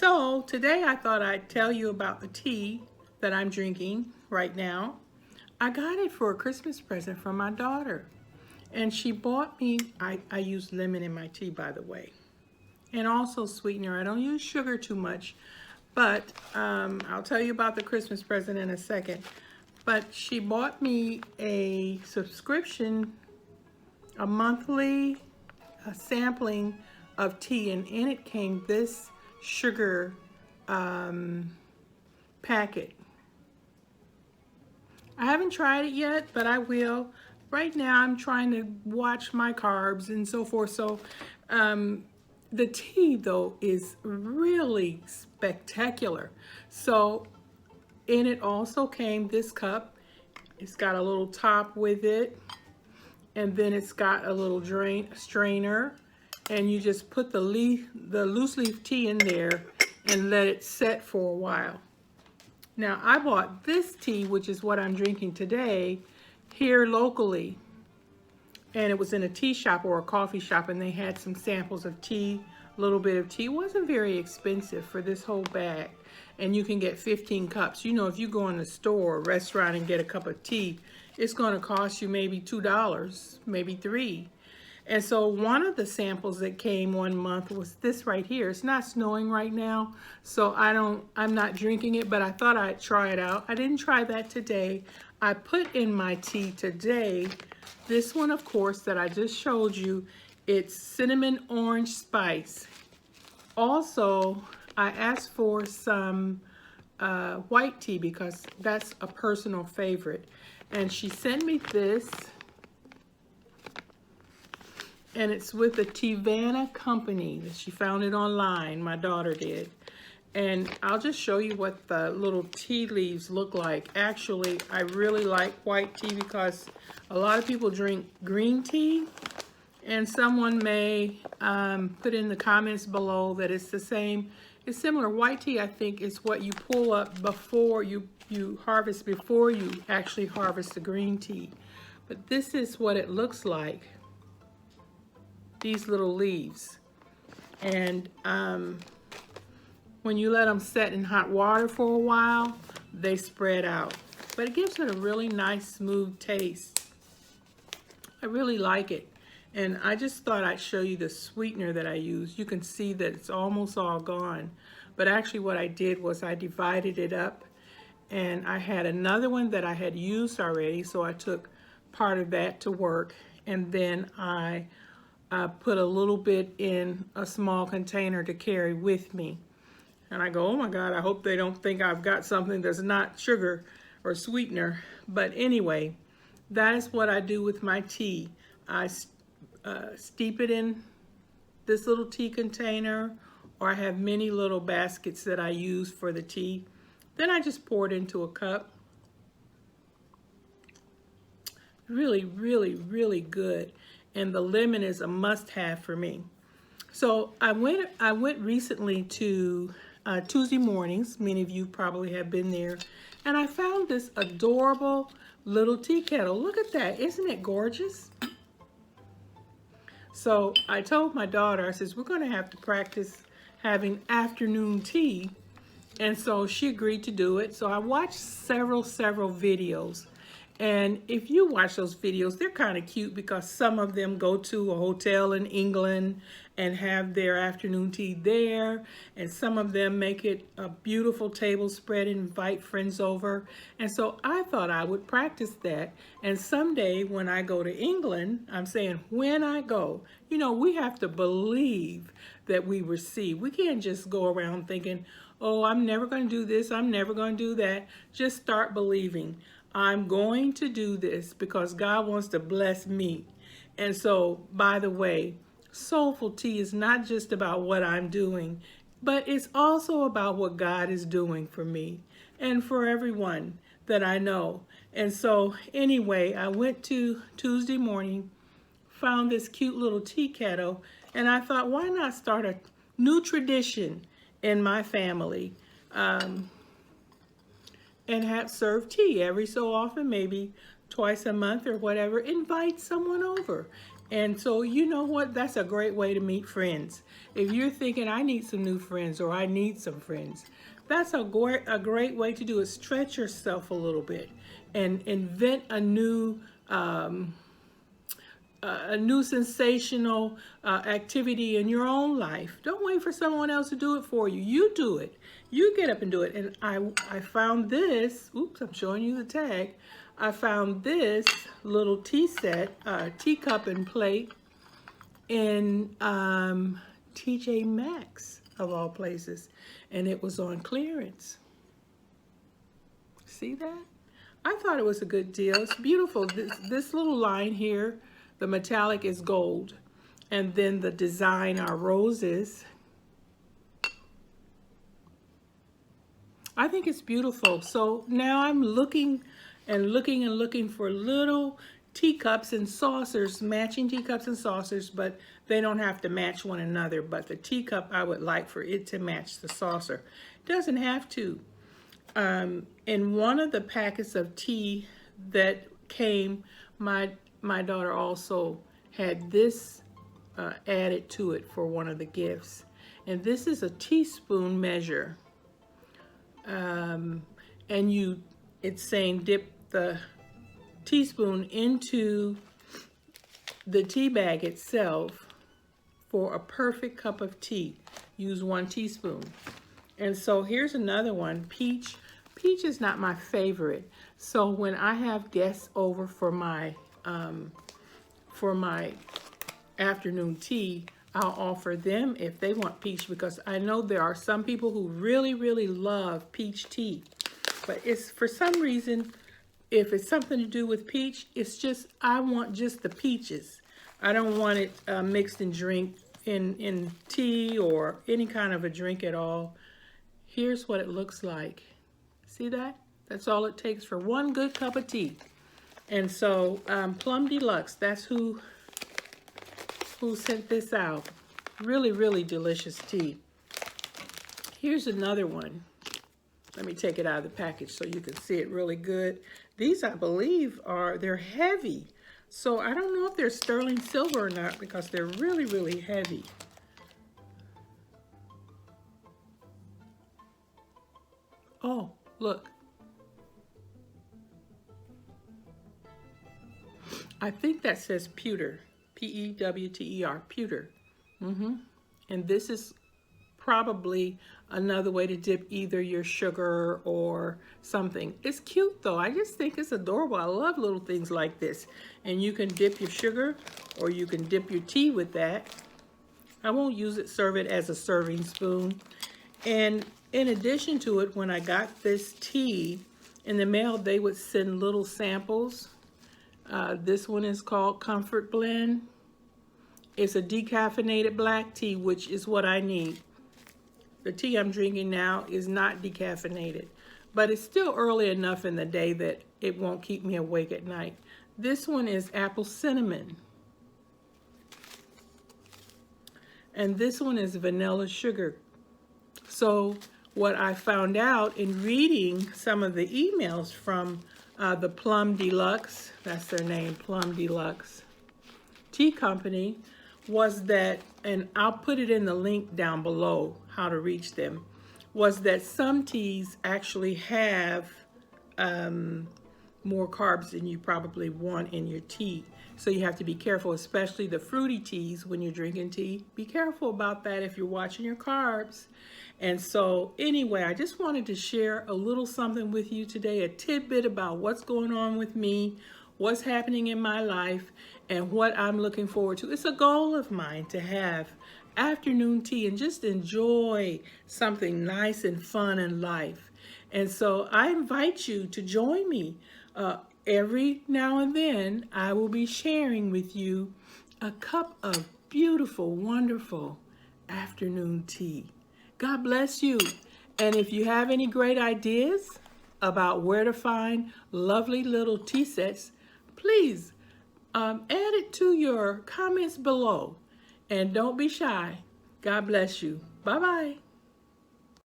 So today I thought I'd tell you about the tea that I'm drinking right now. I got it for a Christmas present from my daughter. And she bought me, I use lemon in my tea, by the way. And also sweetener. I don't use sugar too much. But I'll tell you about the Christmas present in a second. But she bought me a subscription, a monthly sampling of tea. And in it came this sugar packet. I haven't tried it yet, but I will. Right now I'm trying to watch my carbs and so forth. So the tea though is really spectacular. So in it also came this cup. It's got a little top with it, and then it's got a little strainer, and you just put the loose leaf tea in there and let it set for a while. Now I bought this tea, which is what I'm drinking today, here locally, and it was in a tea shop or a coffee shop, and they had some samples of tea, a little bit of tea. It wasn't very expensive for this whole bag, and you can get 15 cups. You know, if you go in the store or restaurant and get a cup of tea, it's going to cost you maybe $2, maybe $3. And so one of the samples that came one month was this right here. It's not snowing right now, so I'm not drinking it, but I thought I'd try it out. I didn't try that today. I put in my tea today this one, of course, that I just showed you. It's cinnamon orange spice. Also, I asked for some white tea because that's a personal favorite. And she sent me this. And it's with the Teavana company. She found it online, my daughter did. And I'll just show you what the little tea leaves look like. Actually, I really like white tea because a lot of people drink green tea. And someone may put in the comments below that it's the same. It's similar. White tea, I think, is what you pull up before you harvest, before you actually harvest the green tea. But this is what it looks like. These little leaves, and when you let them set in hot water for a while, they spread out, but it gives it a really nice smooth taste. I really like it, and I just thought I'd show you the sweetener that I use. You can see that it's almost all gone, but actually what I did was I divided it up, and I had another one that I had used already, so I took part of that to work, and then I put a little bit in a small container to carry with me. And I go, oh my God, I hope they don't think I've got something that's not sugar or sweetener. But anyway, that is what I do with my tea. I steep it in this little tea container, or I have many little baskets that I use for the tea. Then I just pour it into a cup. Really, really, really good. And the lemon is a must-have for me. So I went recently to Tuesday mornings. Many of you probably have been there. And I found this adorable little tea kettle. Look at that. Isn't it gorgeous? So I told my daughter, I says, we're going to have to practice having afternoon tea. And so she agreed to do it. So I watched several videos. And if you watch those videos, they're kind of cute because some of them go to a hotel in England and have their afternoon tea there. And some of them make it a beautiful table spread and invite friends over. And so I thought I would practice that. And someday when I go to England, I'm saying when I go, you know, we have to believe that we receive. We can't just go around thinking, oh, I'm never going to do this, I'm never going to do that. Just start believing. I'm going to do this because God wants to bless me. And so, by the way, soulful tea is not just about what I'm doing, but it's also about what God is doing for me and for everyone that I know. And so, anyway, I went to Tuesday morning, found this cute little tea kettle, and I thought, why not start a new tradition in my family? And have served tea every so often, maybe twice a month or whatever. Invite someone over And so, you know what? That's a great way to meet friends. If you're thinking, I need some new friends or I need some friends, that's a great way to do it. Stretch yourself a little bit and invent a new sensational activity in your own life. Don't wait for someone else to do it for you. You do it. You get up and do it. And I found this. Oops, I'm showing you the tag. I found this little tea set, teacup and plate in TJ Maxx of all places, and it was on clearance. See that? I thought it was a good deal. It's beautiful. This little line here, the metallic is gold, and then the design are roses. I think it's beautiful. So now I'm looking for little teacups and saucers, matching teacups and saucers, but they don't have to match one another. But the teacup, I would like for it to match the saucer. It doesn't have to. In one of the packets of tea that came, my daughter also had this added to it for one of the gifts. And this is a teaspoon measure. And it's saying dip the teaspoon into the tea bag itself for a perfect cup of tea. Use 1 teaspoon. And so here's another one, peach. Peach is not my favorite. So when I have guests over for my afternoon tea, I'll offer them if they want peach, because I know there are some people who really, really love peach tea. But it's, for some reason, if it's something to do with peach, it's just, I want just the peaches. I don't want it mixed in tea or any kind of a drink at all. Here's what it looks like. See that? That's all it takes for 1 good cup of tea. And so Plum Deluxe, that's who sent this out. Really, really delicious tea. Here's another one. Let me take it out of the package so you can see it really good. These, I believe, they're heavy. So I don't know if they're sterling silver or not, because they're really, really heavy. Oh, look. I think that says pewter. P-E-W-T-E-R, pewter. And this is probably another way to dip either your sugar or something. It's cute though. I just think it's adorable. I love little things like this. And you can dip your sugar or you can dip your tea with that. I won't use it, serve it as a serving spoon. And in addition to it, when I got this tea in the mail, they would send little samples. This one is called Comfort Blend. It's a decaffeinated black tea, which is what I need. The tea I'm drinking now is not decaffeinated, but it's still early enough in the day that it won't keep me awake at night. This one is apple cinnamon. And this one is vanilla sugar. So what I found out in reading some of the emails from the Plum Deluxe, that's their name, Plum Deluxe Tea Company, was that, and I'll put it in the link down below, how to reach them, was that some teas actually have more carbs than you probably want in your tea. So you have to be careful, especially the fruity teas when you're drinking tea. Be careful about that if you're watching your carbs. And so anyway, I just wanted to share a little something with you today, a tidbit about what's going on with me, what's happening in my life, and what I'm looking forward to. It's a goal of mine to have afternoon tea and just enjoy something nice and fun in life. And so I invite you to join me. Every now and then I will be sharing with you a cup of beautiful, wonderful afternoon tea. God bless you. And if you have any great ideas about where to find lovely little tea sets, please add it to your comments below. And don't be shy. God bless you. Bye-bye.